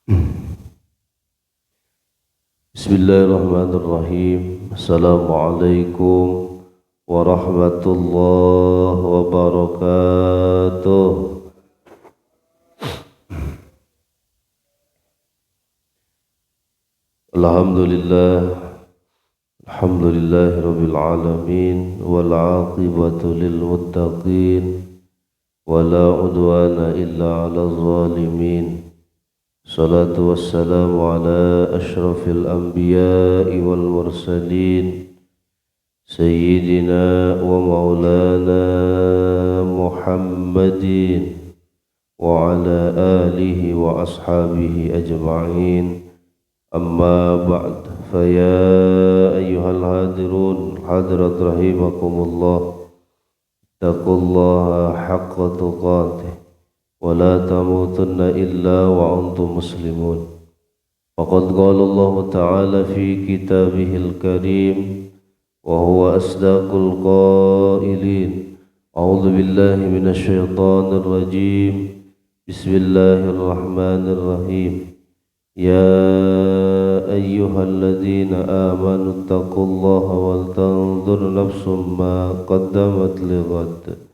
Bismillahirrahmanirrahim. Assalamualaikum warahmatullahi wabarakatuh. Alhamdulillahi rabbil alamin wal aqibatu lil muttaqin wala udwana illa 'alal zalimin. Salatu wassalamu ala ashrafil anbiya'i wal mursalin Sayyidina wa maulana Muhammadin wa ala alihi wa ashabihi ajma'in. Amma ba'd, faya ayyuhal hadirun hadirat rahimakumullah, taqullaha haqqa tuqatih wa la tamutunna illa wa antum muslimun. Faqad qala Allah ta'ala fi kitabihil karim wa huwa asdaqul qailin. A'udzu billahi minasy syaithanir rajim. Bismillahirrahmanirrahim. Ya ayyuhalladzina amanu taqullaha wal tanzur nafsum ma qaddamat lighad.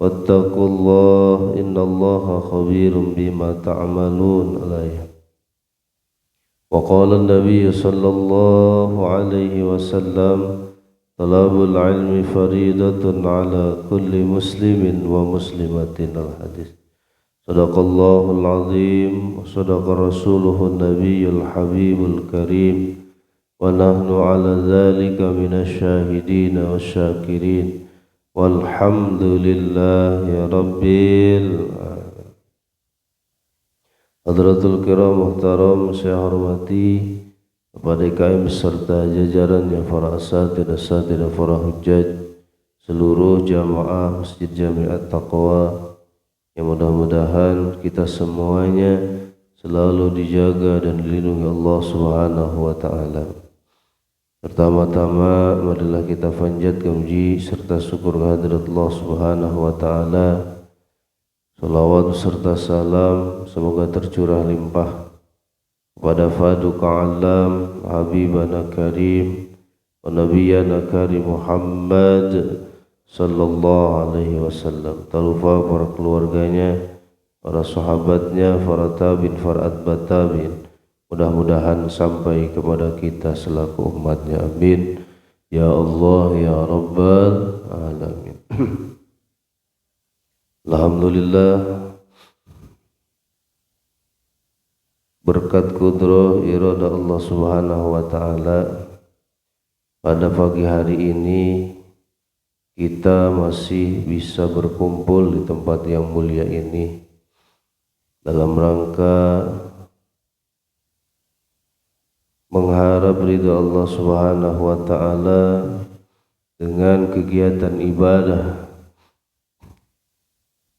Wattaqullah innallaha khabirum bima ta'malun. Wa qala an-nabiy sallallahu alaihi wasallam, talabul ilmi faridatun ala kulli muslimin wa muslimatin. Al-hadis. Sadaqallahul azim wa sadaqa rasuluhun nabiyyul habibul karim wa nahnu ala dhalika minasy syahidin wasyakirin. Walhamdulillahi rabbil alamin. Hadratul kiram muhtaram, saya hormati kepada IKM serta jajarannya, para asatidzah, para hujjaj, seluruh jamaah Masjid Jami'at Taqwa, yang mudah-mudahan kita semuanya selalu dijaga dan dilindungi Allah Subhanahu wa taala. Pertama-tama marilah kita panjatkan puji serta syukur kehadirat Allah Subhanahu wa taala. Salawat serta salam semoga tercurah limpah kepada Faduka Alam Habibana Karim wa Nabiyana Karim Muhammad sallallahu alaihi wasallam. Tak lupa para keluarganya, para sahabatnya, para tabi'in, para atba' tabi'in. Mudah-mudahan sampai kepada kita selaku umatnya. Amin ya Allah ya Rabbal alamin. Alhamdulillah, berkat kudrah irada Allah Subhanahu wa taala, pada pagi hari ini kita masih bisa berkumpul di tempat yang mulia ini dalam rangka mengharap ridha Allah Subhanahu wa taala dengan kegiatan ibadah,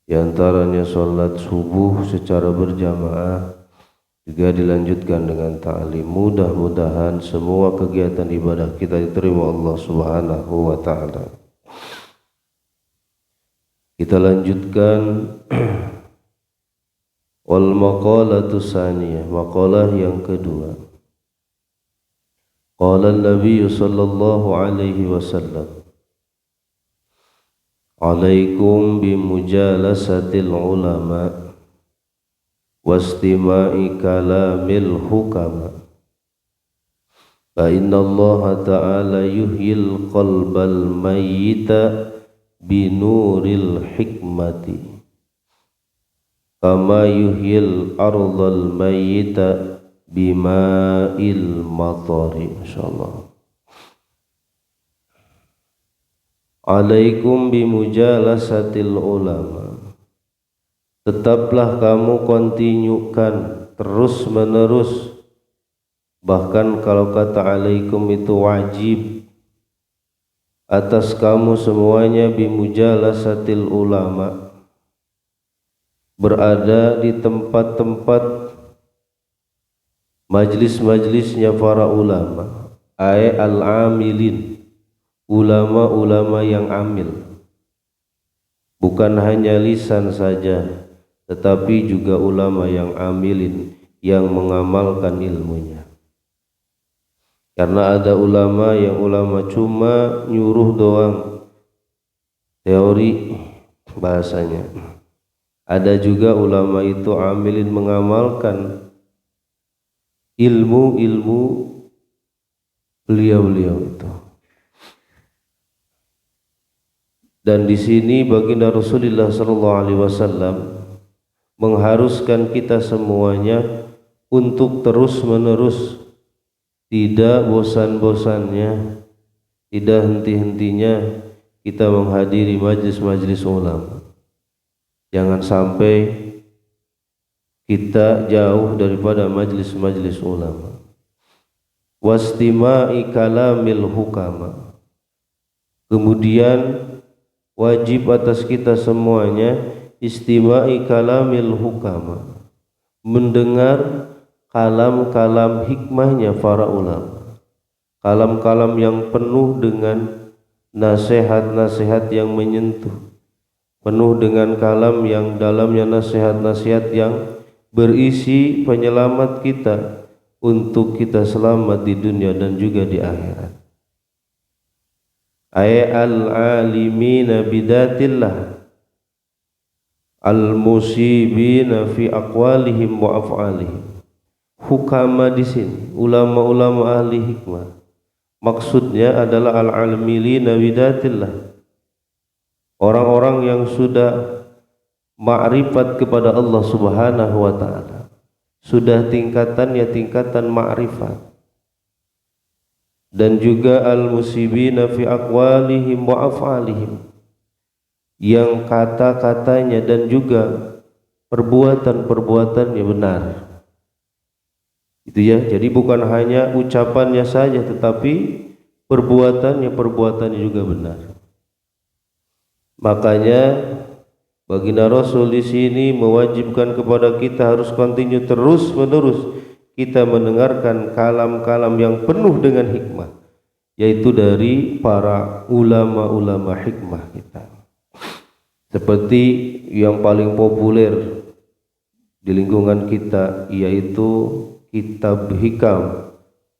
di antaranya salat subuh secara berjamaah, juga dilanjutkan dengan ta'lim. Mudah-mudahan semua kegiatan ibadah kita diterima Allah Subhanahu wa taala. Kita lanjutkan wal maqalatu tsaniyah, maqalah yang kedua. Qala an-nabiy sallallahu alaihi wasallam, alaikum bimujalasatil ulama wastima'i kalamil hukama, fa inna Allah ta'ala yuhyil qalbal mayyita binuril hikmati kama yuhyil ardal mayyita bima'il matari. Insyaallah. Alaikum bimujalasatil ulama, tetaplah kamu kontinyukan terus menerus, bahkan kalau kata alaikum itu wajib atas kamu semuanya, bimujalasatil ulama, berada di tempat-tempat majlis-majlisnya para ulama, ay al-amilin, ulama-ulama yang amil, bukan hanya lisan saja, tetapi juga ulama yang amilin, yang mengamalkan ilmunya. Karena ada ulama yang ulama cuma nyuruh doang, teori bahasanya. Ada juga ulama itu amilin mengamalkan ilmu-ilmu beliau-beliau itu. Dan di sini baginda Rasulullah sallallahu alaihi wasallam mengharuskan kita semuanya untuk terus-menerus, tidak bosan-bosannya, tidak henti-hentinya kita menghadiri majlis-majlis ulama. Jangan sampai kita jauh daripada majlis-majlis ulama. Wastima'i kalamil hukama. Kemudian wajib atas kita semuanya istima'i kalamil hukama, mendengar kalam-kalam hikmahnya para ulama, kalam-kalam yang penuh dengan nasihat-nasihat yang menyentuh, penuh dengan kalam yang dalamnya nasihat-nasihat yang berisi penyelamat kita untuk kita selamat di dunia dan juga di akhirat. Al-alimina bidatillah al-musibina fi aqwalihim wa af'alihim. Hukama di sini ulama-ulama ahli hikmah, maksudnya adalah al-alimina bidatillah, orang-orang yang sudah ma'rifat kepada Allah Subhanahu wa ta'ala, sudah tingkatannya tingkatan ma'rifat. Dan juga al-musibina fi aqwalihim wa af'alihim, yang kata-katanya dan juga perbuatan-perbuatannya benar. Itu ya, jadi bukan hanya ucapannya saja tetapi perbuatannya juga benar. Makanya baginda Rasul di sini mewajibkan kepada kita harus continue terus-menerus kita mendengarkan kalam-kalam yang penuh dengan hikmah, yaitu dari para ulama-ulama hikmah kita. Seperti yang paling populer di lingkungan kita, yaitu kitab Hikam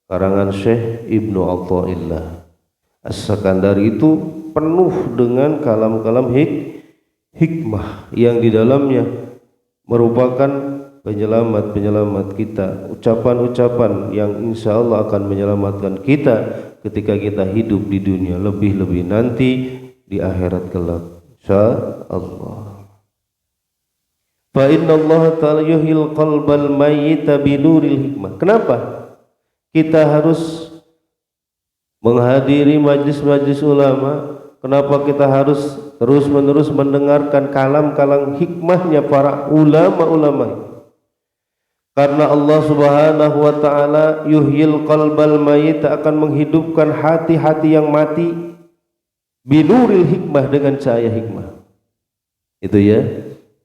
karangan Syekh Ibnu Athaillah As-Sakandari. Itu penuh dengan kalam-kalam hikmah yang di dalamnya merupakan penyelamat kita, ucapan-ucapan yang insya Allah akan menyelamatkan kita ketika kita hidup di dunia, lebih-lebih nanti di akhirat kelak insya Allah. Fa inna Allah ta'ala yuhil qalbal mayyita binuril hikmah. Kenapa kita harus menghadiri majlis-majlis ulama? Kenapa kita harus terus-menerus mendengarkan kalam-kalam hikmahnya para ulama-ulama? Karena Allah Subhanahu wa ta'ala yuhyil qalbal mayyit, akan menghidupkan hati-hati yang mati binuril hikmah, dengan cahaya hikmah. Itu ya.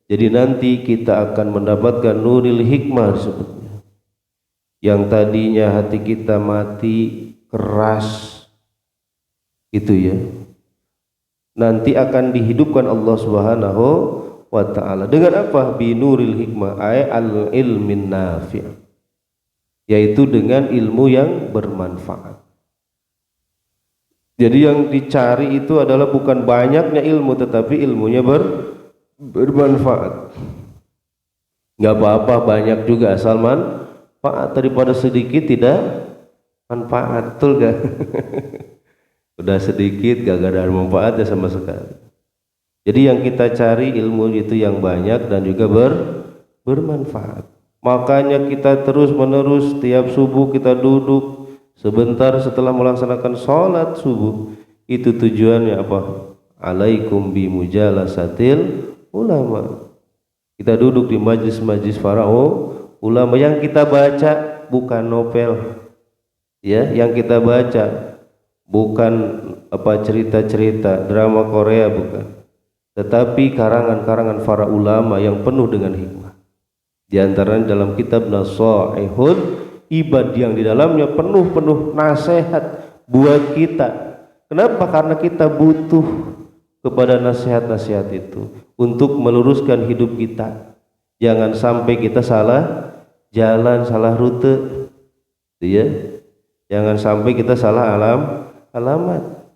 Jadi nanti kita akan mendapatkan nuril hikmah disebutnya. Yang tadinya hati kita mati keras, itu ya, nanti akan dihidupkan Allah Subhanahu wa ta'ala dengan apa? Binuril hikmah, ay al-ilmin nafi', yaitu dengan ilmu yang bermanfaat. Jadi yang dicari itu adalah bukan banyaknya ilmu, tetapi ilmunya bermanfaat. Nggak apa-apa banyak juga, asal manfaat, daripada sedikit tidak manfaat. Betul gak? Udah sedikit gak ada manfaatnya sama sekali. Jadi yang kita cari ilmu itu yang banyak dan juga bermanfaat. Makanya kita terus-menerus tiap subuh kita duduk sebentar setelah melaksanakan sholat subuh. Itu tujuannya apa? Alaikum bimujalasatil ulama. Kita duduk di majlis-majlis para ulama. Yang kita baca bukan novel, ya. Yang kita baca bukan cerita-cerita drama Korea, bukan, tetapi karangan-karangan para ulama yang penuh dengan hikmah. Di antaranya dalam kitab Nasaihul Ibad yang di dalamnya penuh nasihat buat kita. Kenapa? Karena kita butuh kepada nasihat-nasihat itu untuk meluruskan hidup kita. Jangan sampai kita salah jalan, salah rute, ya. Jangan sampai kita salah alamat.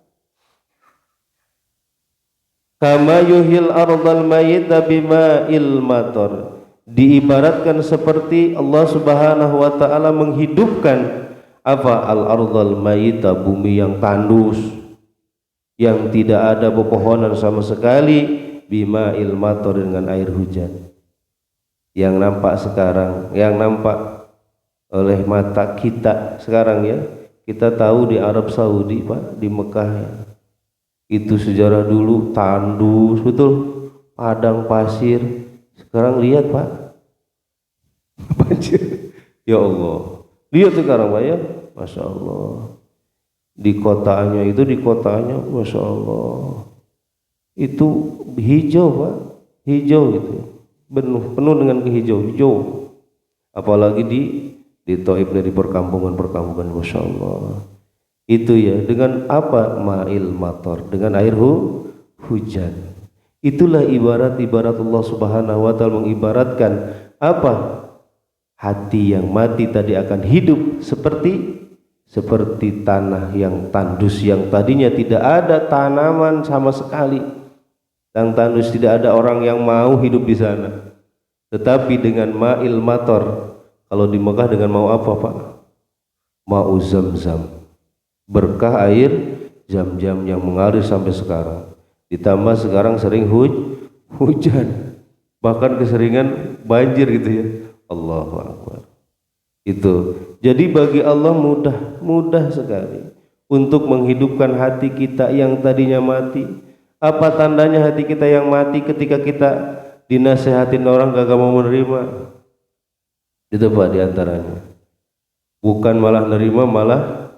Kama yuhil ardal mayyita bima'il matar. Diibaratkan seperti Allah Subhanahu wa taala menghidupkan apa? Al-ardal mayyita, bumi yang tandus, yang tidak ada pepohonan sama sekali, bima'il matar, dengan air hujan. Yang nampak sekarang, yang nampak oleh mata kita sekarang, ya, kita tahu di Arab Saudi, Pak, di Mekah, ya, itu sejarah dulu tandus betul, padang pasir. Sekarang lihat, Pak, banjir. Ya Allah, lihat sekarang, Pak, ya, Masya Allah. Di kotanya, Masya Allah, itu hijau, Pak, hijau itu penuh dengan hijau. Apalagi di Taif, dari perkampungan, Masya Allah. Itu ya, dengan apa? Ma'il matar, dengan air hujan. Itulah ibarat Allah Subhanahu wa taala mengibaratkan apa? Hati yang mati tadi akan hidup seperti tanah yang tandus, yang tadinya tidak ada tanaman sama sekali. Yang tandus, tidak ada orang yang mau hidup di sana. Tetapi dengan ma'il matar, kalau di Mekah dengan mau apa, Pak? Ma'u Zamzam, berkah air Zam-Zam yang mengalir sampai sekarang. Ditambah sekarang sering hujan, bahkan keseringan banjir gitu ya. Allahu Akbar. Itu. Jadi bagi Allah mudah sekali untuk menghidupkan hati kita yang tadinya mati. Apa tandanya hati kita yang mati? Ketika kita dinasehatin orang gak mau menerima. Itu, Pak, diantaranya. Bukan malah nerima, malah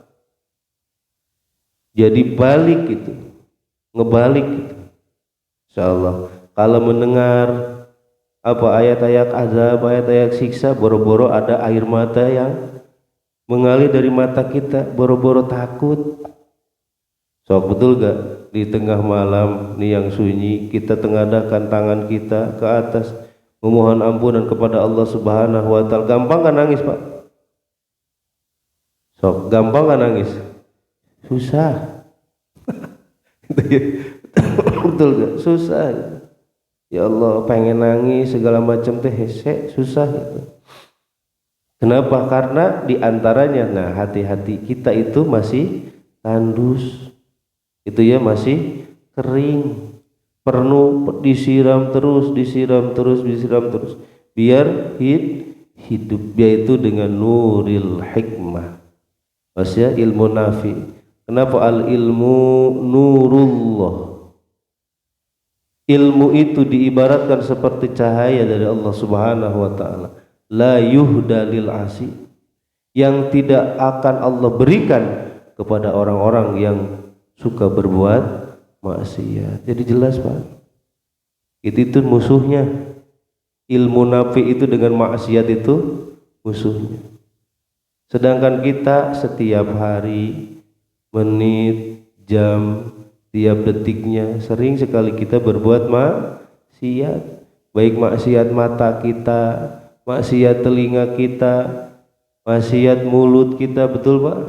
jadi balik gitu, ngebalik gitu. Insyaallah kalau mendengar apa ayat-ayat azab, ayat-ayat siksa, boro-boro ada air mata yang mengalir dari mata kita, boro-boro takut. Sok, betul gak? Di tengah malam nih yang sunyi, kita tengadahkan tangan kita ke atas, memohon ampunan kepada Allah Subhanahu wa taala. Gampang kan nangis, Pak? Sok, gampang kan nangis? Susah. Betul gak? Susah. Ya Allah, pengen nangis segala macam teh susah gitu. Kenapa? Karena diantaranya, nah, hati-hati kita itu masih tandus, itu ya, masih kering, perlu disiram terus biar hidup, yaitu dengan nuril hikmah, maksudnya ilmu nafi. Kenapa? Al ilmu nurullah. Ilmu itu diibaratkan seperti cahaya dari Allah Subhanahu wa taala. La yuhda lil asi, yang tidak akan Allah berikan kepada orang-orang yang suka berbuat maksiat. Jadi jelas, Pak. Itu musuhnya. Ilmu nafi itu dengan maksiat itu musuhnya. Sedangkan kita setiap hari, menit, jam, tiap detiknya sering sekali kita berbuat maksiat. Baik maksiat mata kita, maksiat telinga kita, maksiat mulut kita, betul, Pak?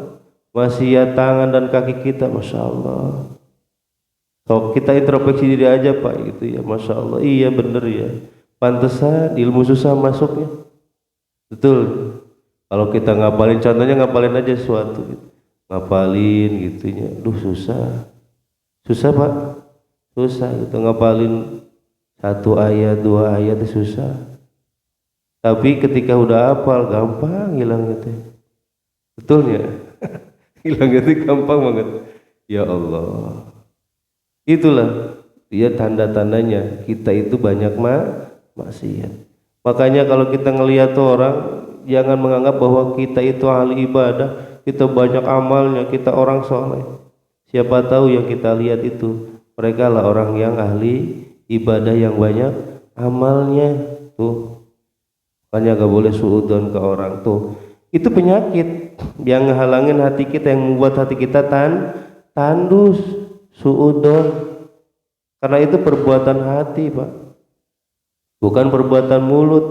Maksiat tangan dan kaki kita, Masya Allah. So, kita introspeksi diri aja, Pak, gitu ya. Masya Allah, iya bener ya, pantesan ilmu susah masuknya. Betul. Kalau kita ngapalin, contohnya ngapalin aja sesuatu gitu. Ngapalin gitunya, susah, Pak, susah gitu. Ngapalin satu ayat, dua ayat susah. Tapi ketika udah hafal, gampang hilangnya teh. Betulnya. Hilangnya teh gampang banget. Ya Allah. Itulah dia tanda-tandanya kita itu banyak maksiat. Makanya kalau kita ngelihat orang, jangan menganggap bahwa kita itu ahli ibadah, kita banyak amalnya, kita orang soleh. Siapa tahu yang kita lihat itu mereka lah orang yang ahli ibadah yang banyak amalnya. Tuh, makanya gak boleh suudzon ke orang. Tuh, itu penyakit yang ngehalangin hati kita, yang membuat hati kita tandus, suudzon. Karena itu perbuatan hati, Pak, bukan perbuatan mulut.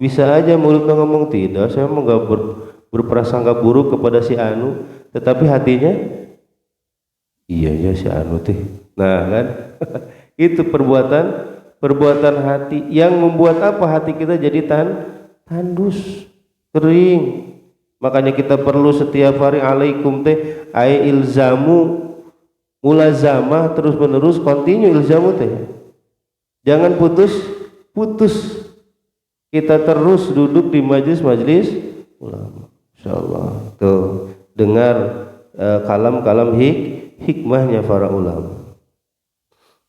Bisa aja mulutnya ngomong tidak, saya mau nggak berprasangka buruk kepada si anu, tetapi hatinya iya ya si anu teh. Nah kan, itu perbuatan hati yang membuat apa hati kita jadi tandus, kering. Makanya kita perlu setiap hari alaikum teh ai ilzamu mulazamah terus menerus continue ilzamu teh. Jangan putus. Kita terus duduk di majelis ulama. Insyaallah. Tuh, dengar kalam-kalam hikmahnya para ulama.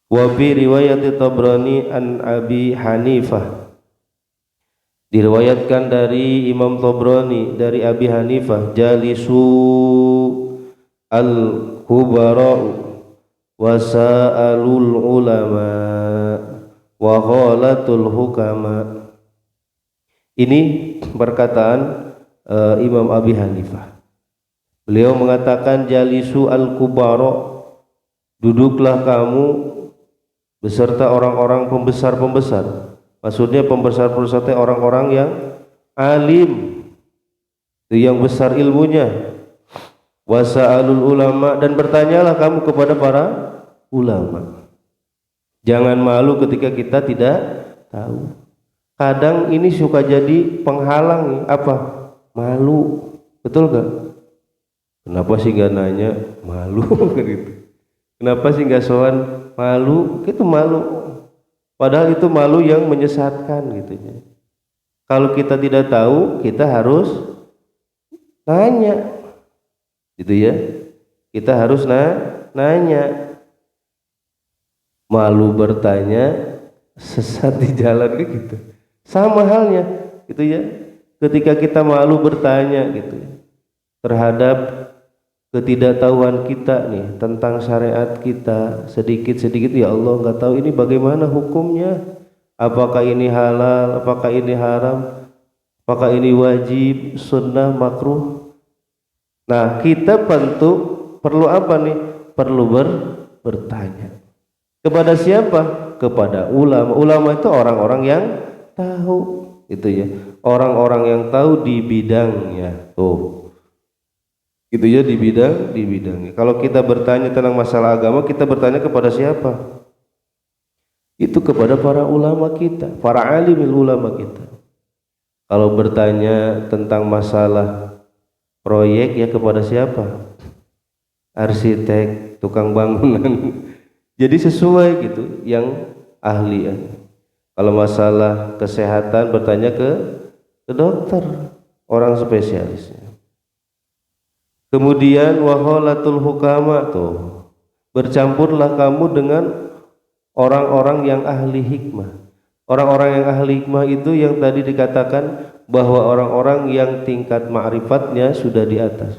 Wa fi riwayat Tabrani an Abi Hanifah, diriwayatkan dari Imam Tabrani dari Abi Hanifah, jalisu al-kubara wa sa'alul ulama wa ghalatul hukama. Ini perkataan Imam Abi Hanifah. Beliau mengatakan jalisu al-kubara, duduklah kamu beserta orang-orang pembesar. Maksudnya pembesar-pembesar itu orang-orang yang alim, yang besar ilmunya. Wasa'alul ulama, dan bertanyalah kamu kepada para ulama. Jangan malu ketika kita tidak tahu. Kadang ini suka jadi penghalang apa? Malu. Betul gak? Kenapa sih gak nanya? Malu gitu. Kenapa sih gak sowan? Malu. Itu malu. Padahal itu malu yang menyesatkan gitu ya. Kalau kita tidak tahu, kita harus nanya. Gitu ya. Kita harus nanya. Malu bertanya, sesat di jalan gitu. Sama halnya gitu ya. Ketika kita malu bertanya gitu ya, terhadap ketidaktahuan kita nih tentang syariat kita, sedikit-sedikit ya Allah nggak tahu ini bagaimana hukumnya, apakah ini halal, apakah ini haram, apakah ini wajib, sunnah, makruh. Nah kita perlu apa nih? Perlu bertanya. Kepada siapa? Kepada ulama. Ulama itu orang-orang yang tahu, itu ya. Orang-orang yang tahu di bidangnya. Tuh. Gitu ya, di bidangnya. Kalau kita bertanya tentang masalah agama, kita bertanya kepada siapa? Itu kepada para ulama kita, para alimil ulama kita. Kalau bertanya tentang masalah proyek ya kepada siapa? Arsitek, tukang bangunan. Jadi sesuai gitu yang ahli ya. Kalau masalah kesehatan bertanya ke dokter, orang spesialisnya. Kemudian waholatul hukama, tuh bercampurlah kamu dengan orang-orang yang ahli hikmah. Orang-orang yang ahli hikmah itu yang tadi dikatakan bahwa orang-orang yang tingkat ma'rifatnya sudah di atas,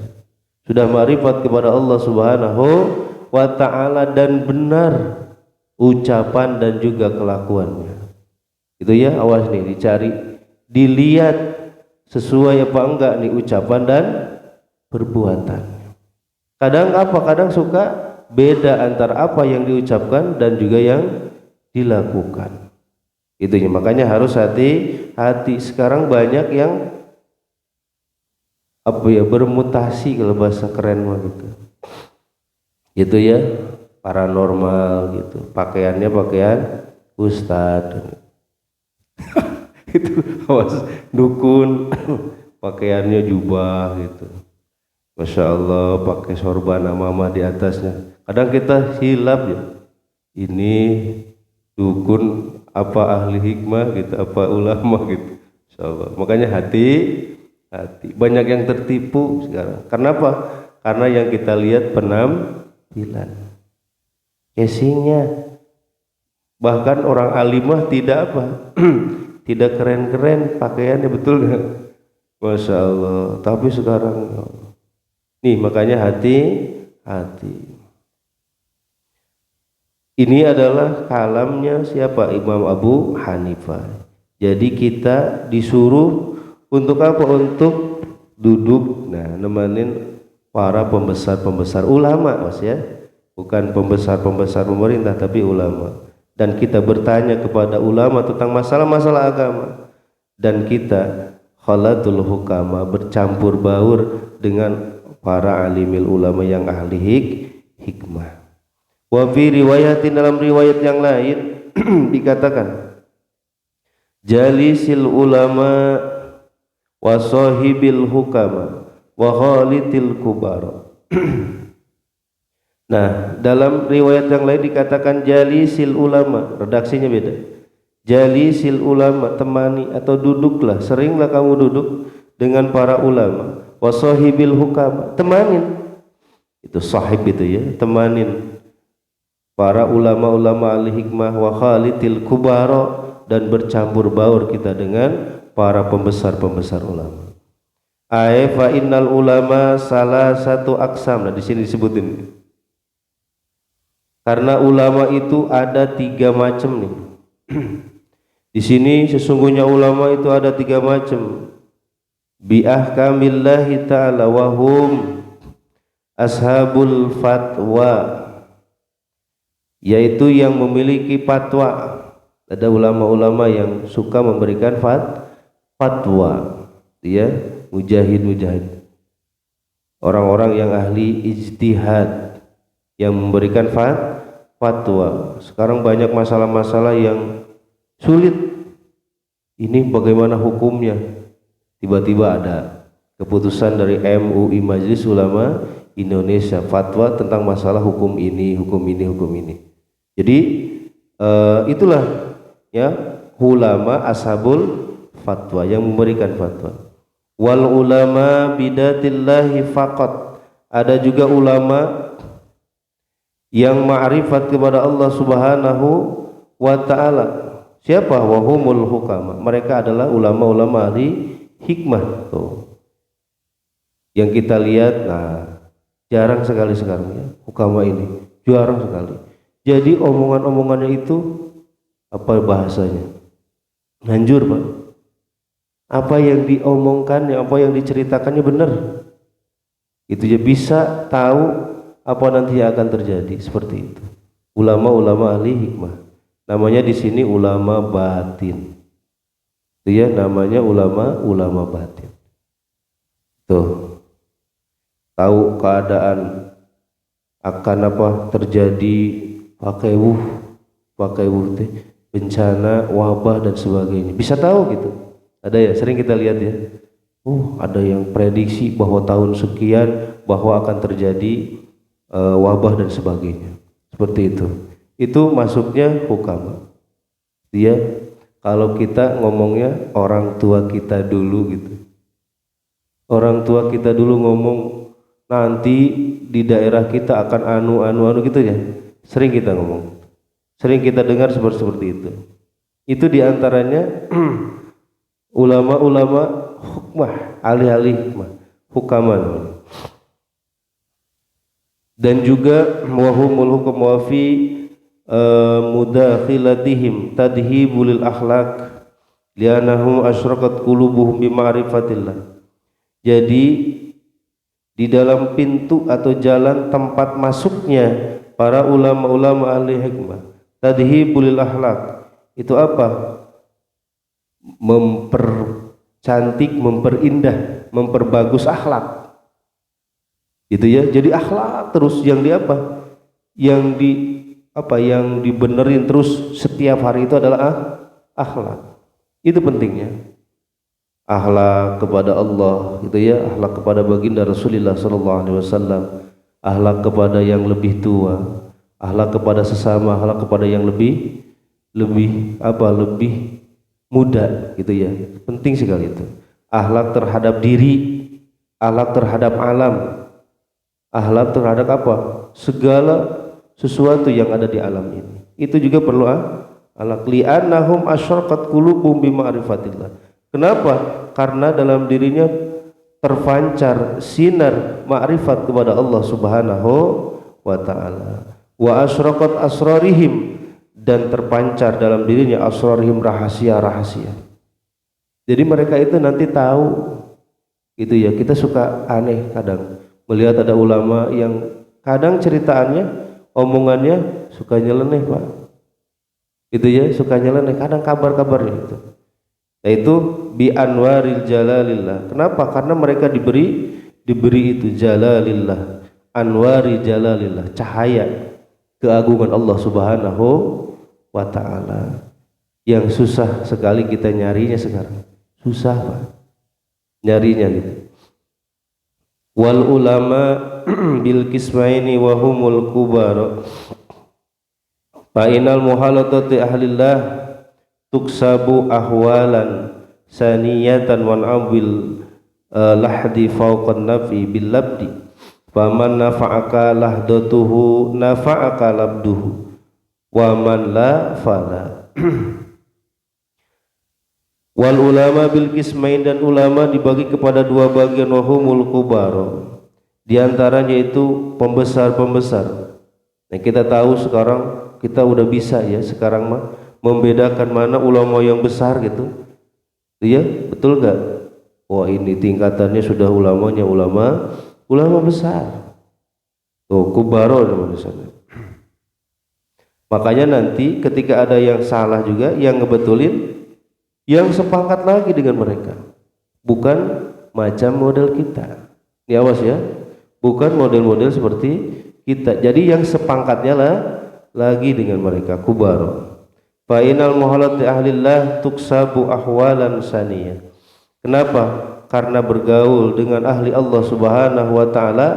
sudah ma'rifat kepada Allah Subhanahu wa ta'ala dan benar ucapan dan juga kelakuannya. Itu ya, awas nih, dicari, dilihat sesuai apa enggak nih ucapan dan perbuatan. Kadang apa? Kadang suka beda antara apa yang diucapkan dan juga yang dilakukan. Itunya, makanya harus hati-hati. Sekarang banyak yang apa ya, bermutasi kalau bahasa keren mah gitu. Gitu ya, paranormal gitu. Pakaiannya pakaian ustadz. Itu awas, dukun pakaiannya jubah gitu. Masya Allah, pakai sorban mama di atasnya. Kadang kita hilap ya, ini dukun apa ahli hikmah gitu, apa ulama gitu. Masya Allah. Makanya hati. Banyak yang tertipu sekarang. Kenapa? Karena yang kita lihat penampilan, casingnya. Bahkan orang alimah tidak apa, tidak keren-keren pakaiannya, betul nggak? Masya Allah. Tapi sekarang nih, makanya hati-hati. Ini adalah kalamnya siapa? Imam Abu Hanifah. Jadi kita disuruh untuk apa? Untuk duduk, nah, nemenin para pembesar-pembesar ulama, Mas ya. Bukan pembesar-pembesar pemerintah, tapi ulama. Dan kita bertanya kepada ulama tentang masalah-masalah agama. dan kita khalatul hukama, bercampur baur dengan para alimil ulama yang ahli hikmah. Wa fi riwayatin, dalam riwayat yang lain dikatakan jalisil ulama wa sahibil hukama wa khalitil kubara. Nah, dalam riwayat yang lain dikatakan jalisil ulama, redaksinya beda. Jalisil ulama, temani atau duduklah, seringlah kamu duduk dengan para ulama. Wasahibil hukama, temanin. Itu sahib itu ya, temanin para ulama-ulama ahli hikmah. Wa khalitil kubara, dan bercampur baur kita dengan para pembesar-pembesar ulama. Fa innal ulama salah satu aksam. Nah, di sini disebutin. Karena ulama itu ada 3 macam nih. Di sini sesungguhnya ulama itu ada 3 macam. Bi ahkamillahi ta'ala wa hum ashabul fatwa, yaitu yang memiliki fatwa. Ada ulama-ulama yang suka memberikan fatwa. Dia mujahid. Orang-orang yang ahli ijtihad yang memberikan fatwa. Sekarang banyak masalah-masalah yang sulit. Ini bagaimana hukumnya? Tiba-tiba ada keputusan dari MUI, Majelis Ulama Indonesia, fatwa tentang masalah hukum ini. Jadi itulah ya ulama ashabul fatwa, yang memberikan fatwa. Wal ulama bidatillahi faqat, ada juga ulama yang ma'rifat kepada Allah Subhanahu wa ta'ala. Siapa? Wahumul hukama, mereka adalah ulama-ulama ahli hikmah. Tuh, yang kita lihat, nah jarang sekali sekarang ya hukama ini, jarang sekali. Jadi omongan-omongannya itu apa bahasanya, hancur Pak. Apa yang diomongkannya, apa yang diceritakannya benar, itu ya bisa tahu apa nanti yang akan terjadi. Seperti itu ulama-ulama ahli hikmah. Namanya di sini ulama batin. Itu ya namanya ulama batin. Tuh, tahu keadaan akan apa terjadi, pakai teh bencana, wabah dan sebagainya. Bisa tahu gitu. Ada ya, sering kita lihat ya. Ada yang prediksi bahwa tahun sekian bahwa akan terjadi wabah dan sebagainya. Seperti itu. Itu masuknya hukama. Dia kalau kita ngomongnya orang tua kita dulu gitu. Orang tua kita dulu ngomong nanti di daerah kita akan anu gitu ya. Sering kita ngomong. Sering kita dengar seperti itu. Itu diantaranya ulama-ulama hukmah, ahli-ahli hikmah, hukama namanya. Dan juga wahumul hukum wa fi mudakhilatihim tadhibul akhlaq li'annahum asyraqat qulubuhum bi ma'rifatillah. Jadi di dalam pintu atau jalan tempat masuknya para ulama-ulama ahli hikmah, tadhibul akhlaq itu apa? Mempercantik, memperindah, memperbagus akhlak. Itu ya. Jadi akhlak terus yang di apa? Yang dibenerin terus setiap hari itu adalah akhlak. Itu pentingnya. Akhlak kepada Allah, itu ya, akhlak kepada baginda Rasulullah sallallahu alaihi wasallam, akhlak kepada yang lebih tua, akhlak kepada sesama, akhlak kepada yang lebih muda, gitu ya. Penting sekali itu. Akhlak terhadap diri, akhlak terhadap alam, akhlak terhadap apa? Segala sesuatu yang ada di alam ini. Itu juga perlu akhlak. Li'annahum asyraqat qulubuhum bi ma'rifatillah. Kenapa? Karena dalam dirinya terpancar sinar ma'rifat kepada Allah Subhanahu wa ta'ala. Wa asyraqat asrarihim, dan terpancar dalam dirinya asrarihim, rahasia-rahasia. Jadi mereka itu nanti tahu. Itu ya, kita suka aneh kadang melihat ada ulama yang kadang ceritaannya, omongannya suka nyeleneh Pak. Itu ya, suka nyeleneh kadang kabar-kabarnya itu. Yaitu bi anwaril jalalillah. Kenapa? Karena mereka diberi itu jalalillah, anwari jalalillah, cahaya keagungan Allah Subhanahu wa taala. Yang susah sekali kita nyarinya sekarang. Susah, Pak. Nyarinya gitu. Wal ulama bil kismaini wa humul kubar. Fa inal muhalatati ahlillah tuksabu ahwalan saniyatan wan abil lahdi fawqan nafi bil labdi. Faman nafa'aka lahdatuhu nafa'aka labduhu wa man la fala. Wal ulama bil kismain, dan ulama dibagi kepada dua bagian, wahumul kubaro, di antaranya itu pembesar-pembesar. Nah, kita tahu sekarang kita udah bisa ya sekarang mah membedakan mana ulama yang besar gitu. Iya, betul enggak? Wah, ini tingkatannya sudah ulamanya ulama besar. Tuh, kubaro namanya sana. Makanya nanti ketika ada yang salah juga yang ngebetulin yang sepangkat lagi dengan mereka, bukan macam model kita. Ini awas ya, bukan model-model seperti kita. Jadi yang sepangkatnya lah lagi dengan mereka, kubaro. Fa inal muhalati ahlillah tuksabu ahwalan saniyah. Kenapa? Karena bergaul dengan ahli Allah Subhanahu wa taala,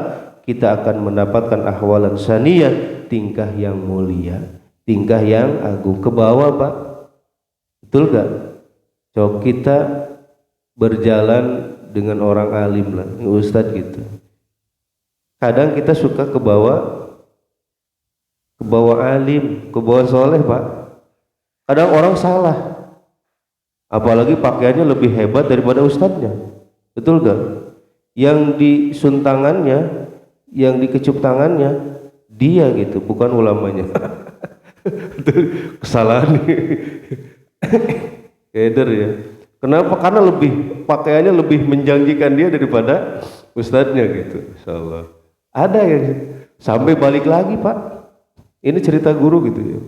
kita akan mendapatkan ahwalan saniyah, tingkah yang mulia, tingkah yang agung, ke bawah, Pak. Betul gak? Coba kita berjalan dengan orang alim lah, ustadz gitu. Kadang kita suka ke bawah alim, ke bawah soleh, Pak. Kadang orang salah, apalagi pakaiannya lebih hebat daripada ustadznya. Betul gak? Yang disuntangannya, yang dikecup tangannya dia gitu, bukan ulamanya. Kesalahan nih. Keder ya. Kenapa? Karena pakaiannya lebih menjanjikan dia daripada ustadznya gitu. Insyaallah. Ada yang sampai balik lagi, Pak. Ini cerita guru gitu ya.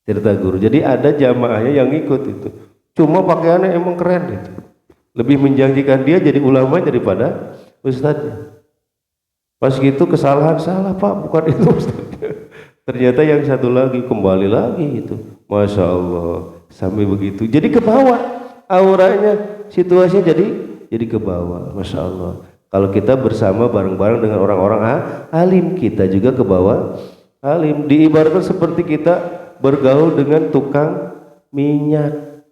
Cerita guru. Jadi ada jamaahnya yang ikut itu. Cuma pakaiannya emang keren gitu. Lebih menjanjikan dia jadi ulama daripada ustadznya. Pas gitu kesalahan, salah Pak, bukan itu ustadznya. Ternyata yang satu lagi kembali lagi gitu. Masya Allah. Sampai begitu, jadi ke bawah auranya, situasinya jadi ke bawah. Masya Allah. Kalau kita bersama bareng-bareng dengan orang-orang alim, kita juga ke bawah alim. Diibaratkan seperti kita bergaul dengan tukang minyak.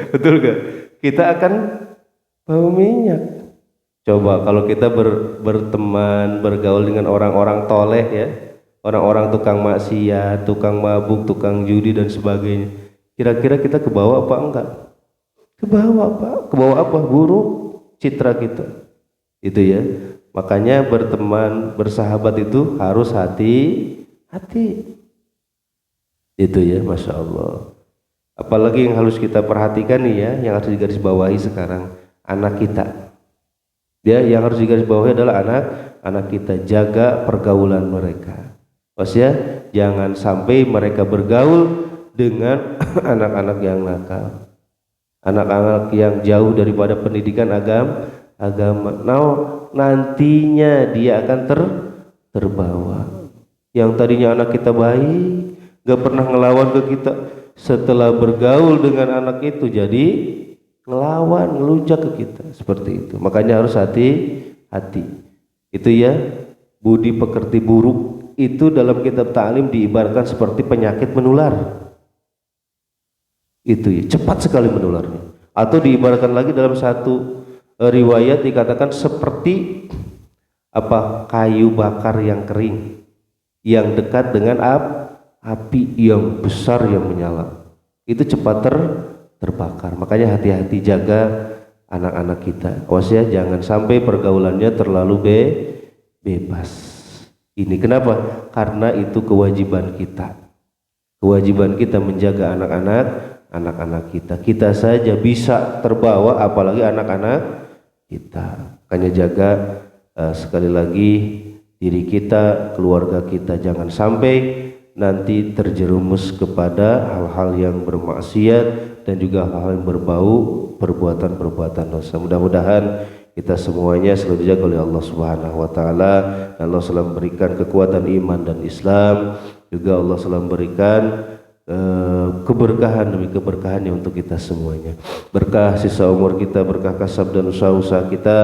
Betul gak? Kita akan bawa minyak. Coba kalau kita berteman, bergaul dengan orang-orang toleh ya, orang-orang tukang maksiat, tukang mabuk, tukang judi dan sebagainya. Kira-kira kita ke bawah apa enggak? Ke bawah, Pak. Ke bawah apa? Buruk citra kita. Itu ya. Makanya berteman, bersahabat itu harus hati-hati. Itu ya, Masya Allah. Apalagi yang harus kita perhatikan nih ya, yang harus digarisbawahi sekarang, anak kita. Ya, yang harus digarisbawahi adalah anak kita. Jaga pergaulan mereka. Ya, jangan sampai mereka bergaul dengan anak-anak yang nakal, anak-anak yang jauh daripada pendidikan agama. Nah, nantinya dia akan terbawa. Yang tadinya anak kita baik, gak pernah ngelawan ke kita, setelah bergaul dengan anak itu jadi ngelawan, ngelunjak ke kita. Seperti itu. Makanya harus hati-hati. Itu ya, budi pekerti buruk itu dalam kitab ta'lim diibaratkan seperti penyakit menular. Itu ya, cepat sekali menularnya. Atau diibaratkan lagi dalam satu riwayat dikatakan seperti kayu bakar yang kering yang dekat dengan api yang besar yang menyala. Itu cepat terbakar. Makanya hati-hati, jaga anak-anak kita. Awas ya, jangan sampai pergaulannya terlalu bebas. Ini kenapa? Karena itu kewajiban kita. Kewajiban kita menjaga anak-anak kita. Kita saja bisa terbawa, apalagi anak-anak kita. Makanya jaga sekali lagi diri kita, keluarga kita, jangan sampai nanti terjerumus kepada hal-hal yang bermaksiat dan juga hal-hal yang berbau perbuatan-perbuatan dosa. Mudah-mudahan kita semuanya selalu dijaga oleh Allah Subhanahu wa taala. Allah selalu memberikan kekuatan iman dan Islam, juga Allah selalu memberikan keberkahan demi keberkahannya untuk kita semuanya. Berkah sisa umur kita, berkah kasab dan usaha-usaha kita,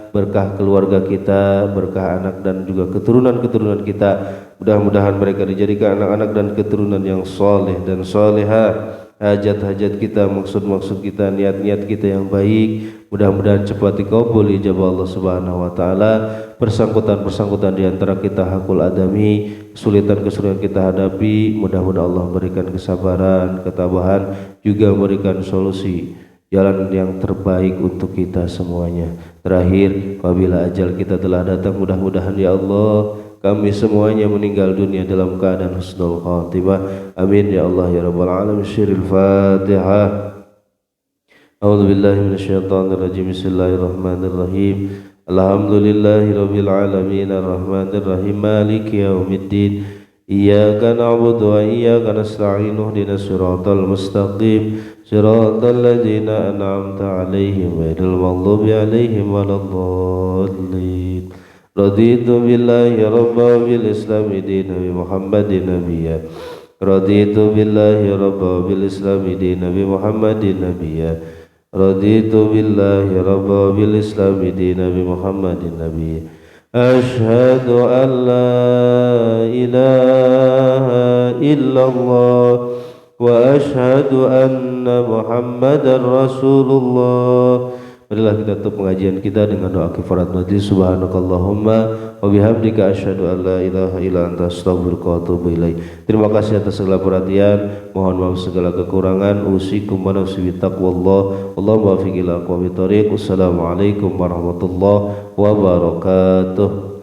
berkah keluarga kita, berkah anak dan juga keturunan-keturunan kita. Mudah-mudahan mereka dijadikan anak-anak dan keturunan yang soleh dan soleha. Hajat-hajat kita, maksud-maksud kita, niat-niat kita yang baik, mudah-mudahan cepat dikabul ijabah Allah Subhanahu wa taala. Persangkutan-persangkutan di antara kita hakul adami, kesulitan-kesulitan kita hadapi, mudah-mudahan Allah berikan kesabaran, ketabahan, juga memberikan solusi jalan yang terbaik untuk kita semuanya. Terakhir, apabila ajal kita telah datang, mudah-mudahan ya Allah kami semuanya meninggal dunia dalam keadaan husnul khatimah. Amin ya Allah ya rabbal alamin. Syiril Fatihah. A'udzu billahi minasyaitonir rajim. Bismillahirrahmanirrahim. Alhamdulillahi rabbil alamin arrahmanir rahim maliki yaumiddin. Iyyaka na'budu wa iyyaka nasta'in. Ihdinas siratal mustaqim. Siratal ladzina an'amta 'alaihim ghairil maghdubi 'alaihim waladdallin. Raditu billahi rabba bil islami dina bi Muhammadin nabiyya. Raditu billahi rabba bil islami dina bi Muhammadin nabiyya. Raditu billahi rabba bil islami dina bi Muhammadin nabiyya. Ashhadu an la ilaha illallah wa ashhadu anna Muhammadar Rasulullah. Marilah kita tutup pengajian kita dengan doa kifarat majlis. Subhanakallahumma wa bihamdika asyhadu an la ilaha illa anta astaghfiruka wa atubu ilaik. Terima kasih atas segala perhatian. Mohon maaf segala kekurangan. Usikum wa nafsi bittaqwallah. Allahumma waffiq ila aqwamit thoriq. Wassalamualaikum warahmatullahi wabarakatuh.